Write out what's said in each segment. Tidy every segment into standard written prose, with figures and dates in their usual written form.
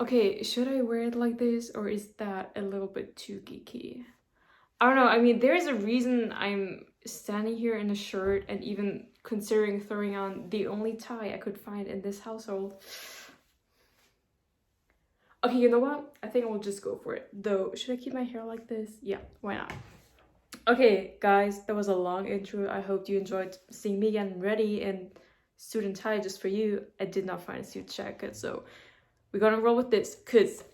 Okay, should I wear it like this or is that a little bit too geeky? I don't know. I mean, there's a reason I'm standing here in a shirt and even considering throwing on the only tie I could find in this household. Okay, you know what? I think I will just go for it. Though, should I keep my hair like this? Yeah, why not? Okay, guys, that was a long intro. I hope you enjoyed seeing me getting ready in suit and tie just for you. I did not find a suit jacket, so we're gonna roll with this because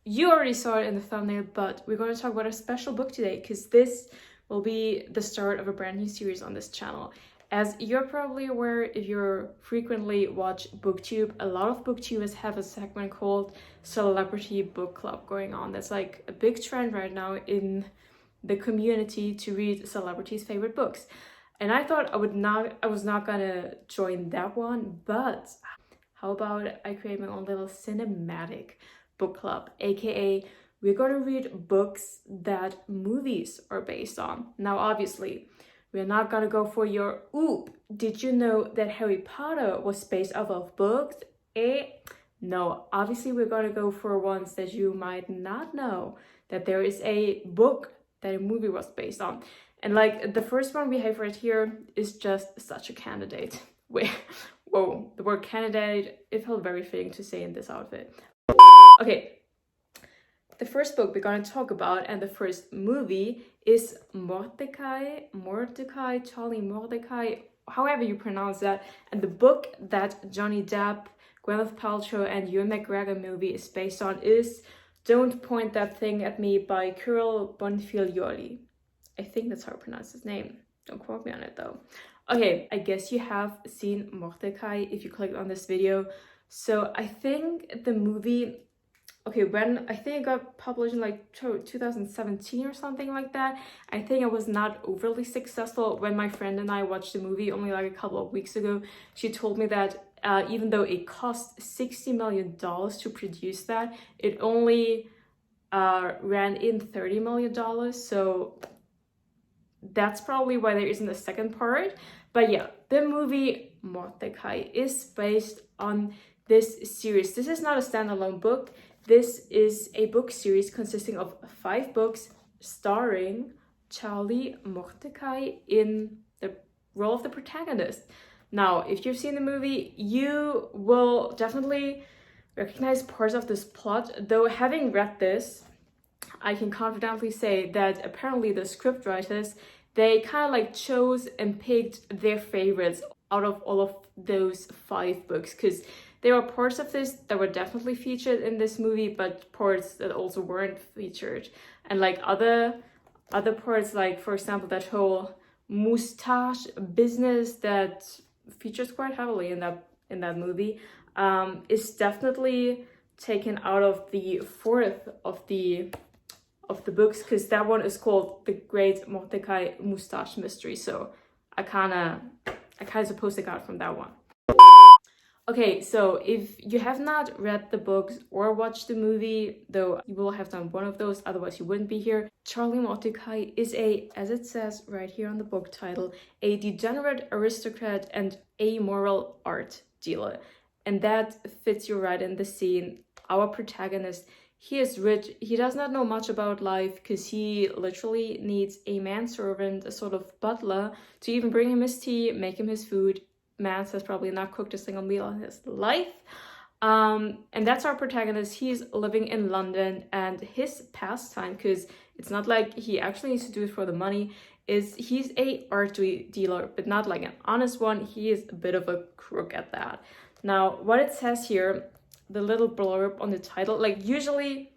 you already saw it in the thumbnail, but we're going to talk about a special book today because this will be the start of a brand new series on this channel. As you're probably aware, if you frequently watch BookTube, a lot of BookTubers have a segment called Celebrity Book Club going on. That's like a big trend right now in the community to read celebrities' favorite books. And I thought I was not gonna join that one, but how about I create my own little cinematic book club, aka we're gonna read books that movies are based on. Now, obviously, we're not gonna go for your, oop, did you know that Harry Potter was based off of books? No, obviously we're gonna go for ones that you might not know, that there is a book that a movie was based on. And like the first one we have right here is just such a candidate. Whoa, the word candidate, it felt very fitting to say in this outfit. Okay, the first book we're going to talk about and the first movie is Mortdecai, Charlie Mortdecai, however you pronounce that. And the book that Johnny Depp, Gwyneth Paltrow, and Ewan McGregor movie is based on is Don't Point That Thing at Me by Kyril Bonfiglioli. I think that's how I pronounce his name. Don't quote me on it though. Okay, I guess you have seen Mortdecai if you clicked on this video. So I think the movie, okay, when I think it got published in like 2017 or something like that. I think it was not overly successful. When my friend and I watched the movie only like a couple of weeks ago, she told me that even though it cost $60 million to produce that, it only ran in $30 million. So that's probably why there isn't a second part. But yeah, the movie Mortdecai is based on this series. This is not a standalone book. This is a book series consisting of 5 books starring Charlie Mortdecai in the role of the protagonist. Now, if you've seen the movie, you will definitely recognize parts of this plot, though having read this, I can confidently say that apparently the script writers, they kind of like chose and picked their favorites out of all of those 5 books, because there are parts of this that were definitely featured in this movie, but parts that also weren't featured. And like other parts, like for example, that whole mustache business that features quite heavily in that movie, is definitely taken out of the 4th of the books, because that one is called The Great Mortdecai Mustache Mystery. So I kind of supposed to got from that one. Okay, so if you have not read the books or watched the movie, though you will have done one of those, otherwise you wouldn't be here. Charlie Mortdecai is a, as it says right here on the book title, a degenerate aristocrat and amoral art dealer. And that fits you right in the scene. Our protagonist, he is rich. He does not know much about life because he literally needs a manservant, a sort of butler, to even bring him his tea, make him his food. Man has probably not cooked a single meal in his life. And that's our protagonist. He's living in London, and his pastime, because it's not like he actually needs to do it for the money, is he's a art dealer, but not like an honest one. He is a bit of a crook at that. Now, what it says here, the little blurb on the title, like usually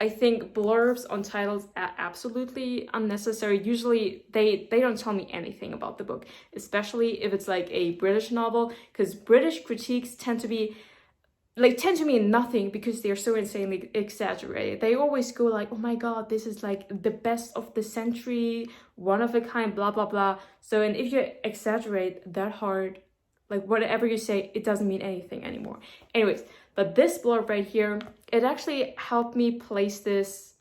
I think blurbs on titles are absolutely unnecessary. Usually they don't tell me anything about the book, especially if it's like a British novel, because British critiques tend to mean nothing because they're so insanely exaggerated. They always go like, oh my god, this is like the best of the century, one of a kind, blah blah blah. So, and if you exaggerate that hard, like whatever you say, it doesn't mean anything anymore. Anyways, but this blurb right here, it actually helped me place this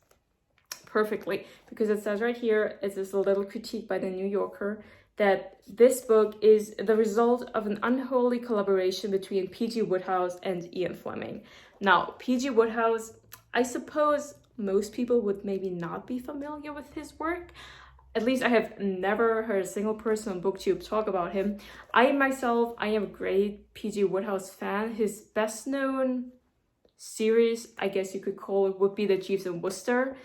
perfectly, because it says right here, it's this little critique by the New Yorker, that this book is the result of an unholy collaboration between P.G. Wodehouse and Ian Fleming. Now, P.G. Wodehouse, I suppose most people would maybe not be familiar with his work. At least I have never heard a single person on BookTube talk about him. I am a great P.G. Wodehouse fan. His best known series, I guess you could call it, would be the Jeeves and Wooster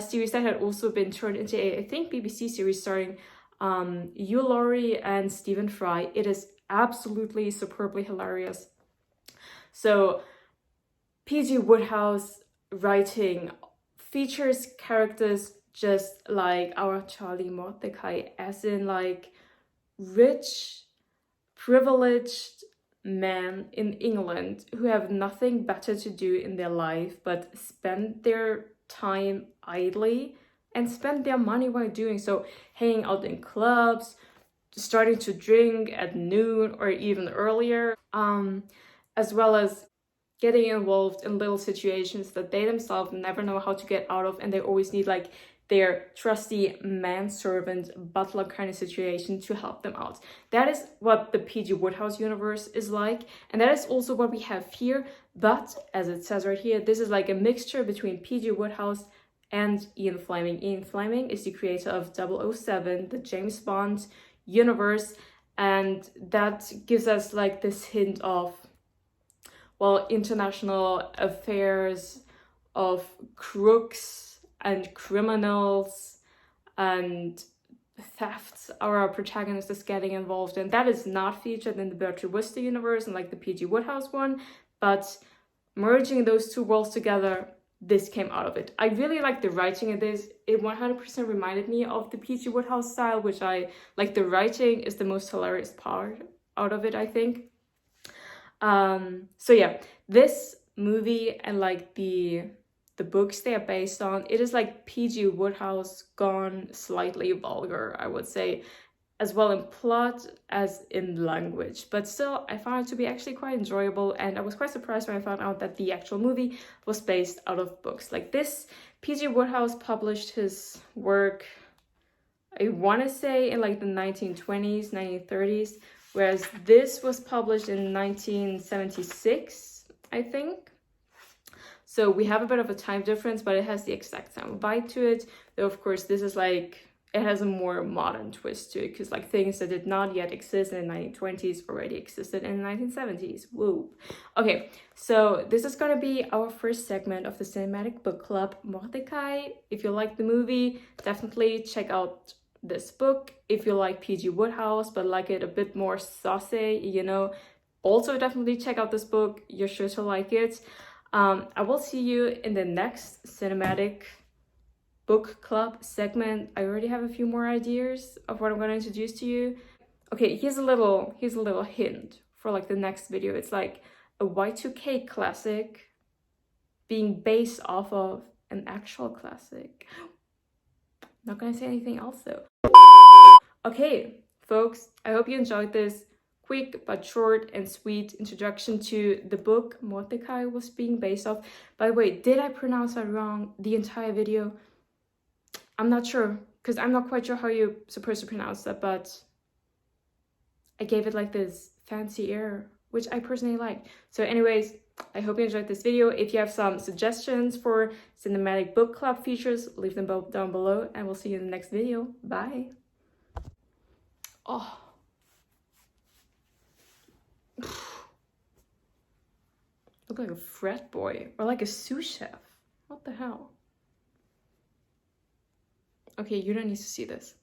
series that had also been turned into a, I think, BBC series starring Hugh Laurie and Stephen Fry. It is absolutely superbly hilarious. So P.G. Wodehouse writing features characters just like our Charlie Mortdecai, as in like rich, privileged men in England who have nothing better to do in their life but spend their time idly and spend their money while doing so, hanging out in clubs, starting to drink at noon or even earlier, as well as getting involved in little situations that they themselves never know how to get out of, and they always need like their trusty manservant butler kind of situation to help them out. That is what the P.G. Wodehouse universe is like, and that is also what we have here. But as it says right here, this is like a mixture between P.G. Wodehouse and Ian Fleming. Ian Fleming is the creator of 007, the James Bond universe, and that gives us like this hint of, well, international affairs, of crooks and criminals and thefts our protagonist is getting involved in. That is not featured in the Bertie Wooster universe and like the P.G. Wodehouse one, but merging those two worlds together, this came out of it. I really like the writing of this. It 100% reminded me of the P.G. Wodehouse style, which I like. The writing is the most hilarious part out of it, I think. So yeah, this movie and like the books they are based on, it is like P.G. Wodehouse gone slightly vulgar, I would say, as well in plot as in language. But still, I found it to be actually quite enjoyable, and I was quite surprised when I found out that the actual movie was based out of books. Like this, P.G. Wodehouse published his work, I want to say in like the 1920s, 1930s, whereas this was published in 1976, I think. So we have a bit of a time difference, but it has the exact same vibe to it. Though, of course, this is like, it has a more modern twist to it, because like things that did not yet exist in the 1920s already existed in the 1970s. Woo. Okay, so this is going to be our first segment of the Cinematic Book Club, Mortdecai. If you like the movie, definitely check out this book. If you like P.G. Wodehouse, but like it a bit more saucy, you know, also definitely check out this book. You're sure to like it. I will see you in the next Cinematic Book Club segment. I already have a few more ideas of what I'm going to introduce to you. Okay, here's a little hint for like the next video. It's like a Y2K classic being based off of an actual classic. Not gonna say anything else though. Okay, folks, I hope you enjoyed this quick but short and sweet introduction to the book Mortdecai was being based off. By the way, did I pronounce that wrong the entire video? I'm not sure, because I'm not quite sure how you're supposed to pronounce that, but I gave it like this fancy air, which I personally like. So anyways, I hope you enjoyed this video. If you have some suggestions for Cinematic Book Club features, leave them both down below, and we'll see you in the next video. Bye. Oh. Look like a frat boy or like a sous chef. What the hell? Okay, you don't need to see this.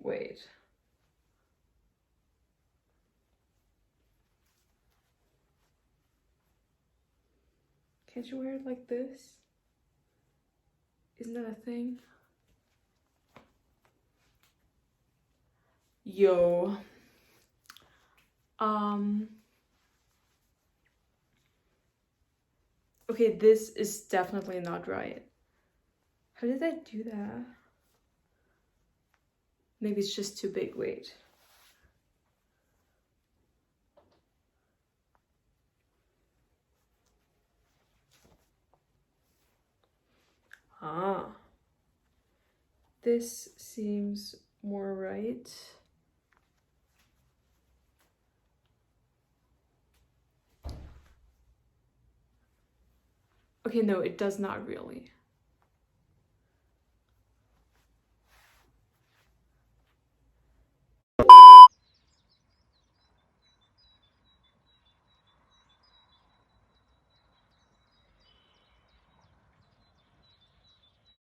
Wait. Can't you wear it like this? Isn't that a thing? Yo. Okay, this is definitely not right. How did I do that? Maybe it's just too big, wait. Ah. This seems more right. Okay, no, it does not really.